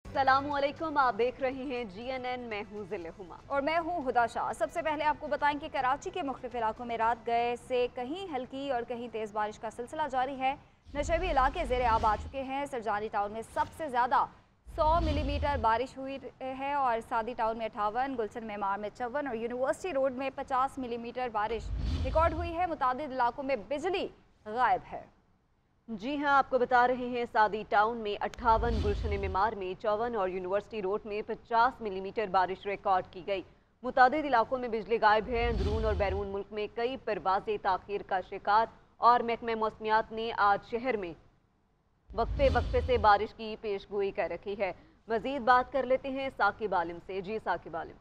अस्सलामुअलैकुम, आप देख रहे हैं GNN। मैं हूँ ज़िले हुमा और मैं हूँ हुदा शाह। सबसे पहले आपको बताएं कि कराची के मुख्तलिफ इलाकों में रात गए से कहीं हल्की और कहीं तेज़ बारिश का सिलसिला जारी है। नशेबी इलाके ज़ेर आब आ चुके हैं। सरजानी टाउन में सबसे ज़्यादा 100 मिलीमीटर बारिश हुई है और सादी टाउन में 58, गुलशन मेमार में 54 और यूनिवर्सिटी रोड में 50 मिलीमीटर बारिश रिकॉर्ड हुई है। मुतादिद इलाकों में बिजली गायब है। जी हां, आपको बता रहे हैं सादी टाउन में 58, गुलशन मेमार में 54 और यूनिवर्सिटी रोड में 50 मिलीमीटर बारिश रिकॉर्ड की गई। मुतादिद इलाकों में बिजली गायब है। अंदरून और बैरून मुल्क में कई परवाजें ताखीर का शिकार और महकमे मौसमियात ने आज शहर में वक्फे वक्फे से बारिश की पेशगोई कर रखी है। मजीद बात कर लेते हैं साकिब आलिम से। जी साकिब आलिम।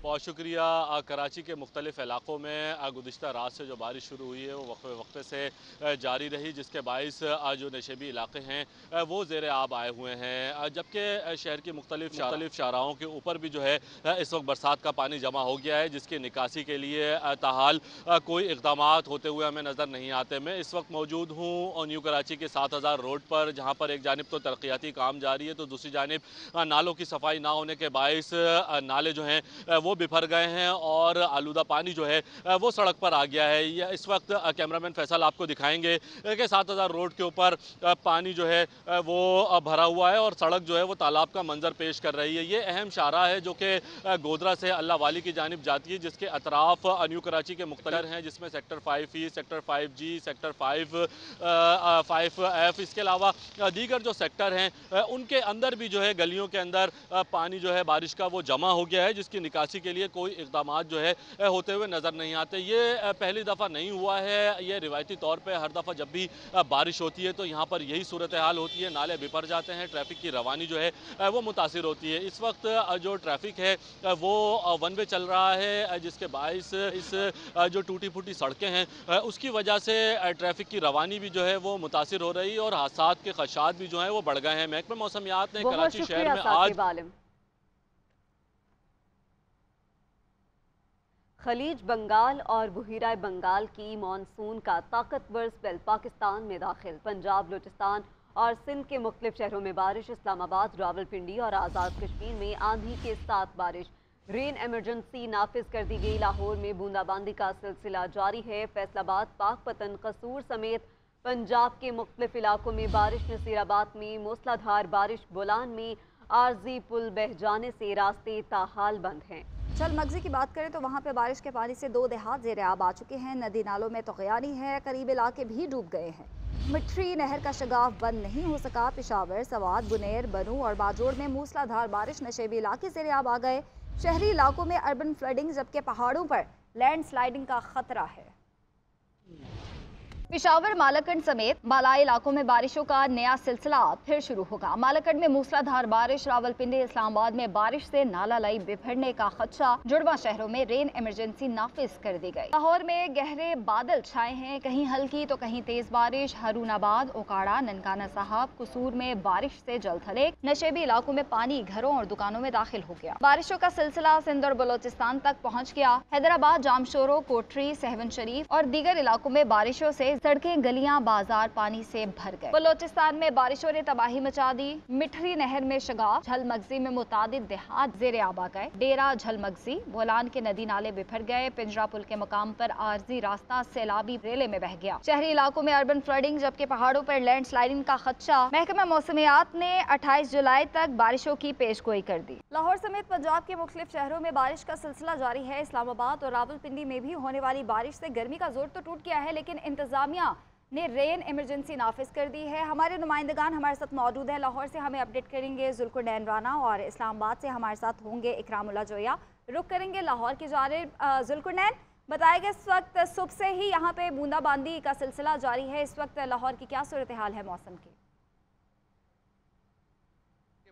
बहुत शुक्रिया। कराची के मुख्तलिफ इलाकों में गुज़िश्ता रात से जो बारिश शुरू हुई है वो वक्फे वक्फे से जारी रही, जिसके बाइस जो नशेबी इलाके हैं वो ज़ेर आब आए हुए हैं। जबकि शहर की मुख्तलिफ शाहराहों के ऊपर भी जो है इस वक्त बरसात का पानी जमा हो गया है, जिसकी निकासी के लिए ताहाल कोई इकदाम होते हुए हमें नज़र नहीं आते। मैं इस वक्त मौजूद हूँ न्यू कराची के 7000 रोड पर, जहाँ पर एक जानिब तो तरक्याती काम जारी है तो दूसरी जानिब नालों की सफाई ना होने के बाइस नाले जो हैं वो बिफर गए हैं और आलूदा पानी जो है वो सड़क पर आ गया है। यह इस वक्त कैमरामैन फैसल आपको दिखाएंगे कि 7000 रोड के ऊपर पानी जो है वो भरा हुआ है और सड़क जो है वो तालाब का मंजर पेश कर रही है। ये अहम शाहरा है जो कि गोदरा से अल्लाह वाली की जानिब जाती है, जिसके अतराफ न्यू कराची के मुख्तलिफ हैं, जिसमें sector 5E, sector 5G, sector 5F, इसके अलावा दीगर जो सेक्टर हैं उनके अंदर भी जो है गलियों के अंदर पानी जो है बारिश का वो जमा हो गया है, जिसकी निकासी के लिए कोई इकदाम जो है होते हुए नज़र नहीं आते। ये पहली दफ़ा नहीं हुआ है। ये रिवायती तौर पे हर दफ़ा जब भी बारिश होती है तो यहाँ पर यही सूरत हाल होती है, नाले बिफर जाते हैं, ट्रैफिक की रवानी जो है वो मुतासिर होती है। इस वक्त जो ट्रैफिक है वो वन वे चल रहा है, जिसके बाइस इस जो टूटी फूटी सड़कें हैं उसकी वजह से ट्रैफिक की रवानी भी जो है वो मुतासिर हो रही है और हादसात के खदशात भी जो हैं वो बढ़ गए हैं। महकमा मौसमियात ने बहुत कराची शहर शुक्रिया में आज साकिब आलिम। खलीज बंगाल और बहिरा बंगाल की मानसून का ताकतवर स्पेल पाकिस्तान में दाखिल। पंजाब, बलूचिस्तान और सिंध के मुख्तलिफ शहरों में बारिश। इस्लामाबाद, रावलपिंडी और आज़ाद कश्मीर में आंधी के साथ बारिश। रेन एमरजेंसी नाफिज कर दी गई। लाहौर में बूंदाबांदी का सिलसिला जारी है। फैसलाबाद, पाकपतन, कसूर समेत पंजाब के मुख्तलिफ इलाकों में बारिश। नसीराबाद में मूसलाधार बारिश। बोलान में आरजी पुल बह जाने से रास्ते ताहाल बंद हैं। झलमगजी की बात करें तो वहाँ पे बारिश के पानी से 2 देहात ज़ेर आब आ चुके हैं। नदी नालों में तग़यानी है, करीब इलाके भी डूब गए हैं। मिट्री नहर का शगाफ बंद नहीं हो सका। पेशावर, सवात, बुनेर, बनू और बाजोड़ में मूसलाधार बारिश। नशेबी इलाके ज़ेर आब आ गए। शहरी इलाकों में अर्बन फ्लडिंग, जबकि पहाड़ों पर लैंड स्लाइडिंग का खतरा है। पेशावर, मालाकंड समेत बालाई इलाकों में बारिशों का नया सिलसिला फिर शुरू होगा। मालाकंड में मूसलाधार बारिश। रावलपिंडी, इस्लामाबाद में बारिश से नाला लाई बिफरने का खदशा। जुड़वा शहरों में रेन इमरजेंसी नाफिज कर दी गई। लाहौर में गहरे बादल छाए हैं, कहीं हल्की तो कहीं तेज बारिश। हारूनाबाद, ओकाड़ा, ननकाना साहब, कसूर में बारिश से जल थले। नशेबी इलाकों में पानी घरों और दुकानों में दाखिल हो गया। बारिशों का सिलसिला सिंध और बलोचिस्तान तक पहुँच गया। हैदराबाद, जामशोरो, कोटरी, सहवन शरीफ और दीगर इलाकों में बारिशों से सड़कें, गलियां, बाजार पानी से भर गए। बलोचिस्तान में बारिशों ने तबाही मचा दी। मिठरी नहर में शगाफ। झलमगजी में मुतादिद देहात ज़ेर आब आ गए। डेरा, झलमगजी, बोलान के नदी नाले बिफर गए। पिंजरा पुल के मकाम पर आरजी रास्ता सैलाबी रेले में बह गया। शहरी इलाकों में अर्बन फ्लडिंग, जबकि पहाड़ों पर लैंड स्लाइडिंग का खदशा। महकमा मौसमियात ने 28 जुलाई तक बारिशों की पेशगोई कर दी। लाहौर समेत पंजाब के मुख्तलिफ शहरों में बारिश का सिलसिला जारी है। इस्लामाबाद और रावलपिंडी में भी होने वाली बारिश से गर्मी का जोर तो टूट गया है, लेकिन इंतजामिया ने रेन इमरजेंसी नाफिज कर दी है। हमारे नुमाइंदगान हमारे साथ मौजूद है। लाहौर से हमें अपडेट करेंगे जुल्कुरनैन राना और इस्लामाबाद से हमारे साथ होंगे इकरामुल्लाह जोया। रुक करेंगे लाहौर की जानिब। जुल्कुरनैन, बताएगा इस वक्त सुबह से ही यहाँ पे बूंदाबांदी का सिलसिला जारी है। इस वक्त लाहौर की क्या सूरत हाल है मौसम की?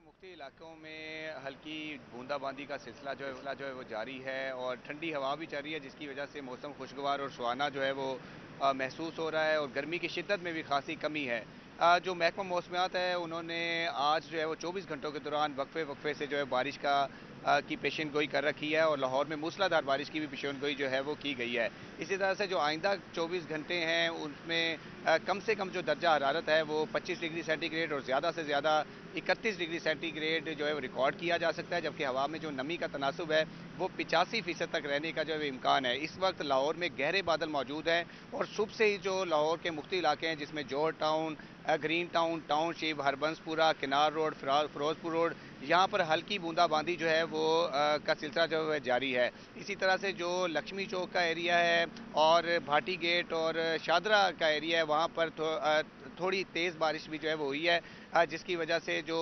मुख्तलिफ इलाकों में हल्की बूंदाबांदी का सिलसिला जो है वो जारी है और ठंडी हवा भी चल रही है, जिसकी वजह से मौसम खुशगवार और सुहाना जो है वो महसूस हो रहा है और गर्मी की शिद्दत में भी खासी कमी है। जो महकमा मौसमियात है उन्होंने आज जो है वो 24 घंटों के दौरान वक्फे वक्फे से जो है बारिश का की पेशन गोई कर रखी है और लाहौर में मूसलाधार बारिश की भी पेशन गोई जो है वो की गई है। इसी तरह से जो आइंदा 24 घंटे हैं उसमें कम से कम जो दर्जा हरारत है वो 25 डिग्री सेंटीग्रेड और ज़्यादा से ज़्यादा 31 डिग्री सेंटीग्रेड जो है वो रिकॉर्ड किया जा सकता है, जबकि हवा में जो नमी का तनासुब है वो 85% तक रहने का जो है इम्कान है। इस वक्त लाहौर में गहरे बादल मौजूद हैं और सुबह से ही जो लाहौर के मुख्तलिफ इलाके हैं जिसमें Johar Town, Green Town, township, Harbanspura, Kinnaird road, Firozpur road, यहाँ पर हल्की बूंदाबांदी जो है वो का सिलसिला जो है जारी है। इसी तरह से जो लक्ष्मी चौक का एरिया है और भाटी गेट और शादरा का एरिया है वहाँ पर थोड़ी तेज़ बारिश भी जो है वो हुई है, जिसकी वजह से जो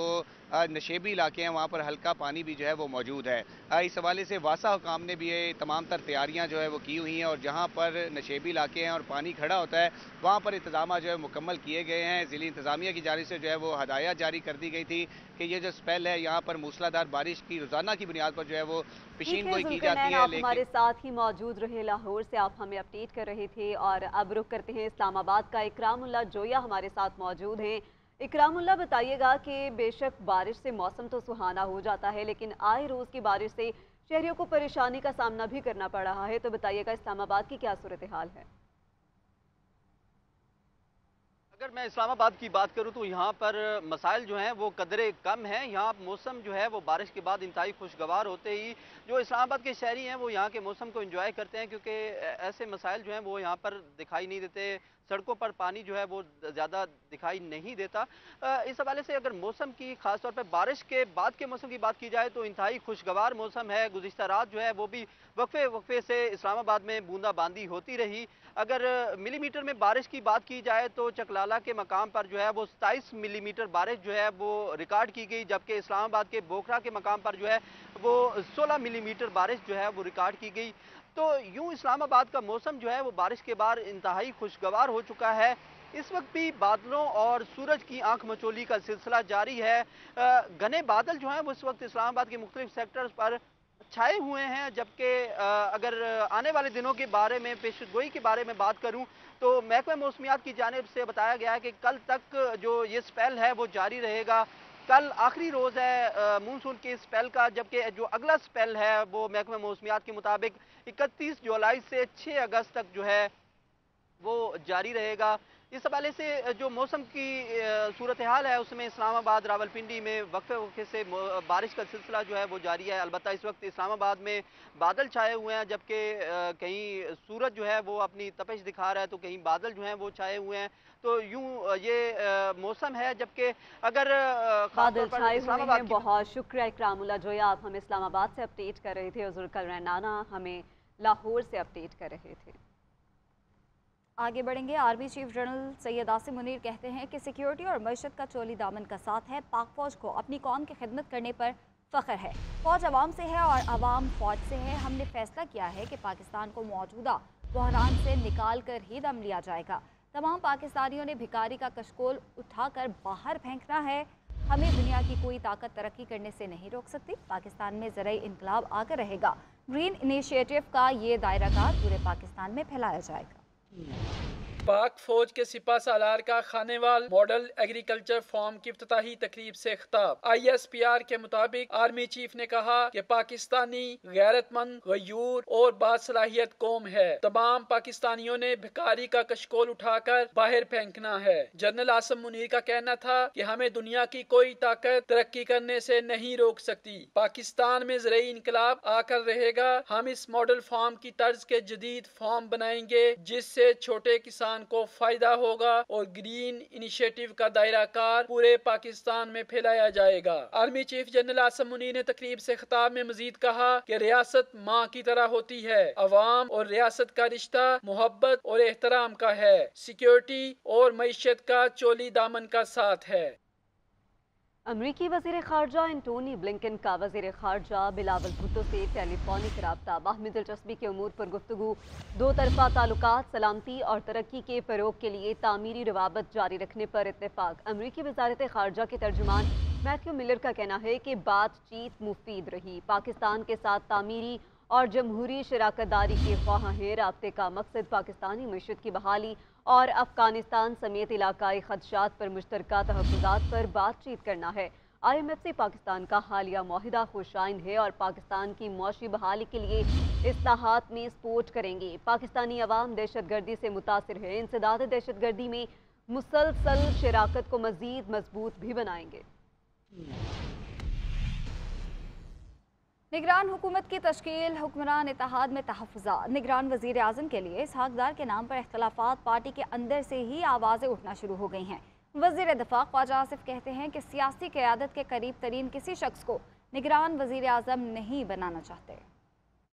नशेबी इलाके हैं वहाँ पर हल्का पानी भी जो है वो मौजूद है। इस हवाले से वासा हुकाम ने भी ये तमाम तर तैयारियाँ जो है वो की हुई हैं और जहाँ पर नशेबी इलाके हैं और पानी खड़ा होता है वहाँ पर इंतजाम जो है मुकम्मल किए गए हैं। ज़िली इंतज़ामिया की जानिब से जो है वो हदायत जारी कर दी गई थी कि ये जो स्पेल है यहाँ पर मूसलाधार बारिश की रोज़ाना की बुनियाद पर जो है वो पेशीन गोई की जाती है। आप हमारे साथ ही मौजूद रहे, लाहौर से आप हमें अपडेट कर रहे थे। और अब रुख करते हैं इस्लामाबाद का। इकरामुल्लाह जोया हमारे साथ मौजूद हैं। इकरामुल्लाह, बताइएगा कि बेशक बारिश से मौसम तो सुहाना हो जाता है, लेकिन आए रोज़ की बारिश से शहरियों को परेशानी का सामना भी करना पड़ रहा है, तो बताइएगा इस्लामाबाद की क्या सूरत हाल है? अगर मैं इस्लामाबाद की बात करूं तो यहाँ पर मसाइल जो हैं वो कदरे कम हैं। यहाँ मौसम जो है वो बारिश के बाद इंतहाई खुशगवार होते ही जो इस्लामाबाद के शहरी हैं वो यहाँ के मौसम को एंजॉय करते हैं, क्योंकि ऐसे मसाइल जो हैं वो यहाँ पर दिखाई नहीं देते। सड़कों पर पानी जो है वो ज़्यादा दिखाई नहीं देता। इस हवाले से अगर मौसम की खास तौर पर बारिश के बाद के मौसम की बात की जाए तो इंतहाई खुशगवार मौसम है। गुज़िश्ता रात जो है वो भी वक्फे वक्फे से इस्लामाबाद में बूंदाबांदी होती रही। अगर मिलीमीटर में बारिश की बात की जाए तो चकलाला के मकाम पर जो है वो 27 मिलीमीटर बारिश जो है वो रिकॉर्ड की गई, जबकि इस्लामाबाद के बोखरा के मकाम पर जो है वो 16 मिलीमीटर बारिश जो है वो रिकॉर्ड की गई। तो यूं इस्लामाबाद का मौसम जो है वो बारिश के बाद इंतहाई खुशगवार हो चुका है। इस वक्त भी बादलों और सूरज की आंख मचोली का सिलसिला जारी है। घने बादल जो हैं वो इस वक्त इस्लामाबाद के मुख्तलिफ सेक्टर्स पर छाए हुए हैं, जबकि अगर आने वाले दिनों के बारे में, पेशगोई के बारे में बात करूं तो महकमा मौसमियात की जानिब से बताया गया है कि कल तक जो ये स्पेल है वो जारी रहेगा। कल आखिरी रोज़ है मानसून के स्पेल का, जबकि जो अगला स्पेल है वो महकमा मौसमियात के मुताबिक 31 जुलाई से 6 अगस्त तक जो है वो जारी रहेगा। इस हवाले से जो मौसम की सूरत हाल है उसमें इस्लामाबाद, रावलपिंडी में वक्फे वक्फे से बारिश का सिलसिला जो है वो जारी है। अलबत्ता इस वक्त इस्लामाबाद में बादल छाए हुए हैं, जबकि कहीं सूरज जो है वो अपनी तपिश दिखा रहा है तो कहीं बादल जो हैं वो छाए हुए हैं। तो यूं ये मौसम है, जबकि अगर बादल छाए हुए हैं। बहुत शुक्रिया इकरामुल्लाह जोया, आप हमें इस्लामाबाद से अपडेट कर रहे थे और जुल्कल रैनाना हमें लाहौर से अपडेट कर रहे थे। आगे बढ़ेंगे। Army chief general Syed Asim Munir कहते हैं कि सिक्योरिटी और मईशत का चोली दामन का साथ है। पाक फौज को अपनी कौम की खिदमत करने पर फ़ख्र है। फौज अवाम से है और अवाम फौज से है। हमने फैसला किया है कि पाकिस्तान को मौजूदा बहरान से निकाल कर ही दम लिया जाएगा। तमाम पाकिस्तानियों ने भिखारी का कशकोल उठाकर बाहर फेंकना है। हमें दुनिया की कोई ताकत तरक्की करने से नहीं रोक सकती। पाकिस्तान में ज़राई इनकलाब आकर रहेगा। ग्रीन इनिशिएटिव का ये दायराकार पूरे पाकिस्तान में फैलाया जाएगा। पाक फौज के सिपा सालार का खानेवाल मॉडल एग्रीकल्चर फार्म की इफ्तिताही तकरीब से खिताब। ISPR के मुताबिक आर्मी चीफ ने कहा कि पाकिस्तानी गैरतमंद, गयूर और बासलाहियत कौम है। तमाम पाकिस्तानियों ने भिखारी का कशकोल उठाकर बाहर फेंकना है। जनरल आसिम मुनीर का कहना था कि हमें दुनिया की कोई ताकत तरक्की करने से नहीं रोक सकती। पाकिस्तान में ज़राई इनकलाब आकर रहेगा। हम इस मॉडल फार्म की तर्ज के जदीद फार्म बनाएंगे जिससे छोटे किसान को फायदा होगा और ग्रीन इनिशिएटिव का दायरा कार पूरे पाकिस्तान में फैलाया जाएगा। Army chief general Asim Munir ने तकरीब से खिताब में मजीद कहा कि रियासत माँ की तरह होती है। अवाम और रियासत का रिश्ता मोहब्बत और एहतराम का है। सिक्योरिटी और मईशत का चोली दामन का साथ है। अमरीकी वज़ीर ख़ारजा एंटोनी ब्लिंकन का वज़ीर ख़ारजा बिलावल भुट्टो से टेलीफोनिक रब्ता। बाहमी दिलचस्पी के उमूर पर गुफ्तगू। दो तरफ़ा ताल्लुकात, सलामती और तरक्की के फ़रोग के लिए तामीरी रवाबत जारी रखने पर इत्तेफाक। अमरीकी वज़ारत ख़ारजा के तर्जुमान मैथ्यू मिलर का कहना है कि बातचीत मुफीद रही। पाकिस्तान के साथ तामीरी और जमहूरी शराकतदारी के ख्वाह हैं। राब्ते का मकसद पाकिस्तानी मईशत की बहाली और अफगानिस्तान समेत इलाकाई खदशात पर मुश्तरका तहफ़्फ़ुज़ात पर बातचीत करना है। IMF से पाकिस्तान का हालिया मुआहिदा खुशाइन है और पाकिस्तान की मौशी बहाली के लिए इस्लाहात में सपोर्ट करेंगे। पाकिस्तानी अवाम दहशतगर्दी से मुतासिर है, इंसदाद दहशतगर्दी में मुसलसल शराकत को मजीद मजबूत भी बनाएंगे। निगरान हुकूमत की तश्कील, हुक्मरान इत्तेहाद में तहफ़्फ़ुज़ात। निगरान वज़ीर आज़म के लिए इसहाक़ डार के नाम पर इख्तलाफात पार्टी के अंदर से ही आवाज़ें उठना शुरू हो गई हैं। वज़ीर दिफ़ा ख्वाजा आसिफ कहते हैं कि सियासी क़यादत के करीब तरीन किसी शख्स को निगरान वज़ीर आज़म नहीं बनाना चाहते।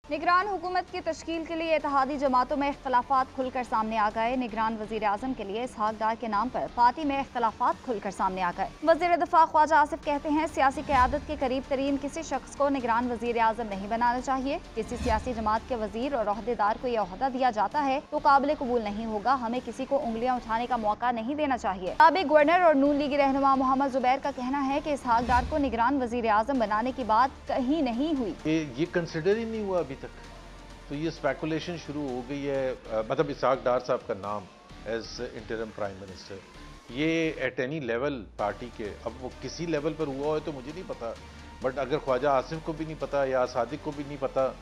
निगरान हुकूमत की तश्कील के लिए इत्तेहादी जमातों में इख्तलाफात खुलकर सामने आ गए। निगरान वज़ीर आज़म के लिए इसहाक़ डार के नाम पर पार्टी में इख्तलाफात खुलकर सामने आ गए। वज़ीर दिफ़ा ख्वाजा आसिफ कहते हैं सियासी क़यादत के करीब तरीन किसी शख्स को निगरान वज़ीर आज़म नहीं बनाना चाहिए। किसी सियासी जमात के वज़ीर और ओहदेदार को यह ओहदा दिया जाता है तो काबिल कबूल नहीं होगा। हमें किसी को उंगलियां उठाने का मौका नहीं देना चाहिए। साबिक़ गवर्नर और नून लीगी रहनुमा मोहम्मद जुबैर का कहना है कि इसहाक़ डार को निगरान वज़ीर आज़म बनाने की बात कहीं नहीं हुई। ये कंसिडर ही नहीं हुआ अभी तक, तो ये स्पेकुलेशन शुरू हो गई है। मतलब इसहाक़ डार साहब का नाम एज इंटरिम प्राइम मिनिस्टर, ये एट एनी लेवल पार्टी के, अब वो किसी लेवल पर हुआ हो तो मुझे नहीं पता, बट अगर ख्वाजा आसिफ को भी नहीं पता या सादिक को भी नहीं पता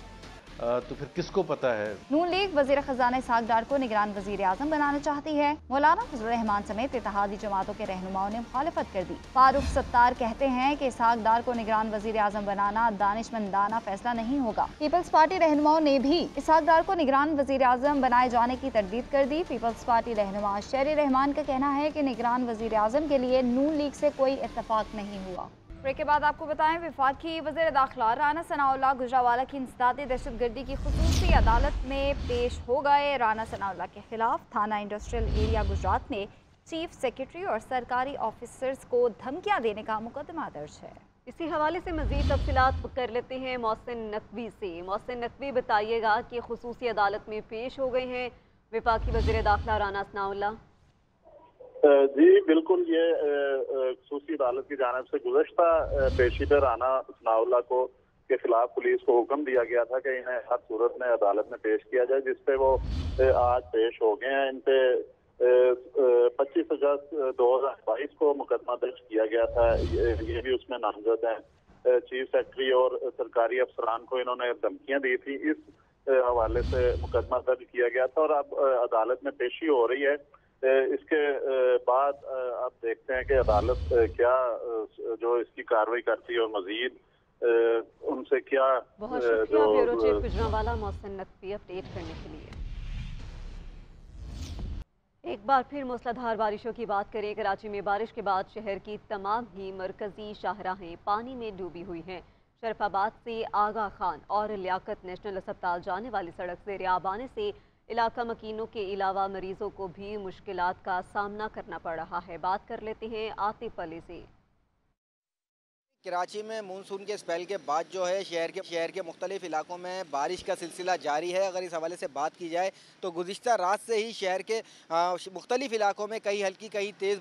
तो फिर किसको पता है। नून लीग वज़ीर ख़ज़ाना इसहाक़ डार को निगरान वज़ीर आज़म बनाना चाहती है। मौलाना फजल रहमान समेत इत्तेहादी जमातों के रहनुमाओं ने मुखालफत कर दी। फारूक सत्तार कहते हैं कि इसहाक़ डार को निगरान वज़ीर आज़म बनाना दानिशमंदाना फैसला नहीं होगा। पीपल्स पार्टी रहनुमाओं ने भी इसहाक़ डार को निगरान वज़ीर आज़म बनाए जाने की तरदीद कर दी। पीपल्स पार्टी रहनुमा शेरी रहमान का कहना है कि निगरान वज़ीर आज़म के लिए नून लीग से कोई इत्तफाक नहीं हुआ। ब्रेक के बाद आपको बताएं, वफाकी वज़ीर दाखिला राना सनाउल्लाह गुजरावाला की इंसदादी दहशतगर्दी की खुसूसी अदालत में पेश हो गए। राना सनाउल्लाह के खिलाफ थाना इंडस्ट्रियल एरिया गुजरात में चीफ सेक्रेटरी और सरकारी ऑफिसर्स को धमकियां देने का मुकदमा दर्ज है। इसी हवाले से मजीद तफसीलात कर लेते हैं मोहसिन नकवी से। मोहसिन नकवी, बताइएगा कि खुसूसी अदालत में पेश हो गए हैं वफाकी वज़ीर दाखिला राना सनाउल्लाह। जी बिल्कुल, ये खुसूसी अदालत की जानिब से गुज़श्ता पेशी पे राना सनाउल्लाह को के खिलाफ पुलिस को हुक्म दिया गया था कि इन्हें हर सूरत में अदालत में पेश किया जाए, जिसपे वो आज पेश हो गए हैं। इन पे 25 अगस्त 2022 को मुकदमा दर्ज किया गया था। ये भी उसमें नामजद हैं। चीफ सेक्रेटरी और सरकारी अफसरान को इन्होंने धमकियां दी थी, इस हवाले से मुकदमा दर्ज किया गया था और अब अदालत में पेशी हो रही है। इसके बाद आप देखते हैं कि अदालत क्या जो इसकी कार्रवाई करती है और मजीद उनसे क्या। बहुत शुक्रिया bureau chief Gujranwala Mohsin Naqvi update करने के लिए। एक बार फिर मूसलाधार बारिशों की बात करें। कराची में बारिश के बाद शहर की तमाम ही मरकजी शाहराहें पानी में डूबी हुई हैं। शरफाबाद से आगा खान और लियाकत नेशनल अस्पताल जाने वाली सड़क से ज़ेर-ए-आब आने से इलाका मकीनों के अलावा मरीजों को भी मुश्किलात का सामना करना पड़ रहा है। बात कर लेते हैं आतिफ अली से। कराची में मानसून के स्पेल के बाद जो है शहर के मुख्तलिफ इलाकों में बारिश का सिलसिला जारी है। अगर इस हवाले से बात की जाए तो गुज़िश्ता रात से ही शहर के मुख्तलिफ इलाकों में कहीं हल्की कहीं तेज़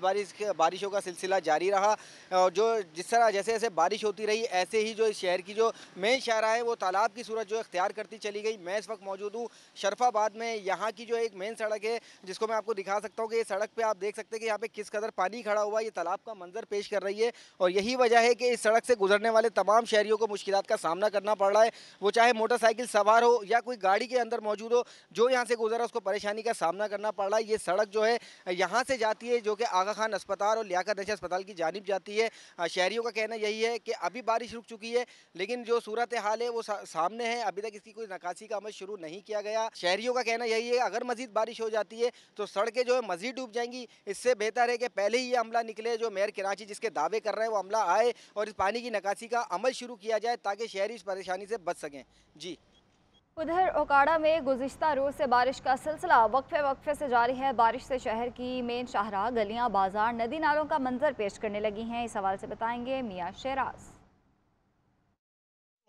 बारिशों का सिलसिला जारी रहा। और जो जिस तरह जैसे जैसे बारिश होती रही ऐसे ही जो इस शहर की जो मेन शाहरा है वो तालाब की सूरत जो इख्तियार करती चली गई। मैं इस वक्त मौजूद हूँ शरफाबाद में। यहाँ की जो एक मेन सड़क है जिसको मैं आपको दिखा सकता हूँ कि ये सड़क पर आप देख सकते हैं कि यहाँ पे किस कदर पानी खड़ा हुआ है। ये तालाब का मंजर पेश कर रही है और यही वजह है कि इस सड़क से गुजरने वाले तमाम शहरियों को मुश्किलात का सामना करना पड़ रहा है। वो चाहे मोटरसाइकिल सवार हो या कोई गाड़ी के अंदर मौजूद हो, जो यहाँ से गुजरा उसको परेशानी का सामना करना पड़ रहा है। ये सड़क जो है यहाँ से जाती है जो कि आगा खान अस्पताल और लियाकत नेशनल अस्पताल की जानिब जाती है। शहरियों का कहना यही है कि अभी बारिश रुक चुकी है लेकिन जो सूरत हाल है वो सामने है। अभी तक इसकी कोई नकासी का अमल शुरू नहीं किया गया। शहरियों का कहना यही है अगर मजीद बारिश हो जाती है तो सड़कें जो है मजीद डूब जाएंगी। इससे बेहतर है कि पहले ही ये अमला निकले, जो मेयर कराची जिसके दावे कर रहे हैं वो अमला आए और इस पानी की नकासी का अमल शुरू किया जाए ताकि शहरी इस परेशानी से बच सकें। जी उधर ओकाड़ा में गुज़िश्ता रोज से बारिश का सिलसिला वक्फे से जारी है। बारिश से शहर की मेन शाहरा, गलियां, बाजार, नदी नालों का मंजर पेश करने लगी हैं। इस हवाले से बताएंगे मियां शेराज।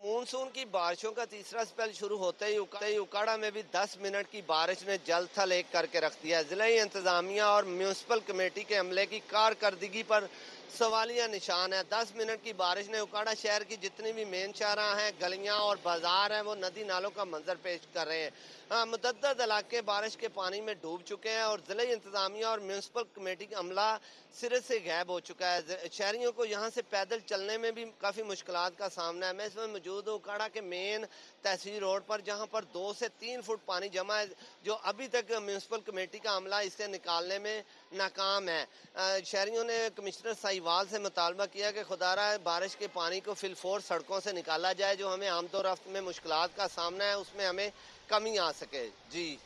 मानसून की बारिशों का तीसरा स्पेल शुरू होते ही उकाड़ा में भी 10 मिनट की बारिश ने जल थल एक करके रख दिया। जिला इंतजामिया और म्यूनसिपल कमेटी के अमले की कारकर्दगी पर सवालिया निशान है। 10 मिनट की बारिश ने उकाड़ा शहर की जितनी भी मेन शाहराह हैं, गलियां और बाजार हैं, वो नदी नालों का मंजर पेश कर रहे हैं। मुतअद्दिद इलाके बारिश के पानी में डूब चुके हैं और ज़िला इंतजामिया और म्यूनसिपल कमेटी का अमला सिरे से गायब हो चुका है। शहरियों को यहाँ से पैदल चलने में भी काफ़ी मुश्किलात का सामना है। मैं इसमें मौजूद हूँ उकाड़ा के मेन तहसील रोड पर, जहाँ पर 2 से 3 फुट पानी जमा है, जो अभी तक म्यूनसिपल कमेटी का अमला इसे निकालने में नाकाम है। शहरियों ने कमिश्नर साहिवाल से मुतालबा किया कि खुदारा बारिश के पानी को फिलफोर सड़कों से निकाला जाए, जो हमें आमतौर में मुश्किलात का सामना है उसमें हमें कमी आ सके। जी।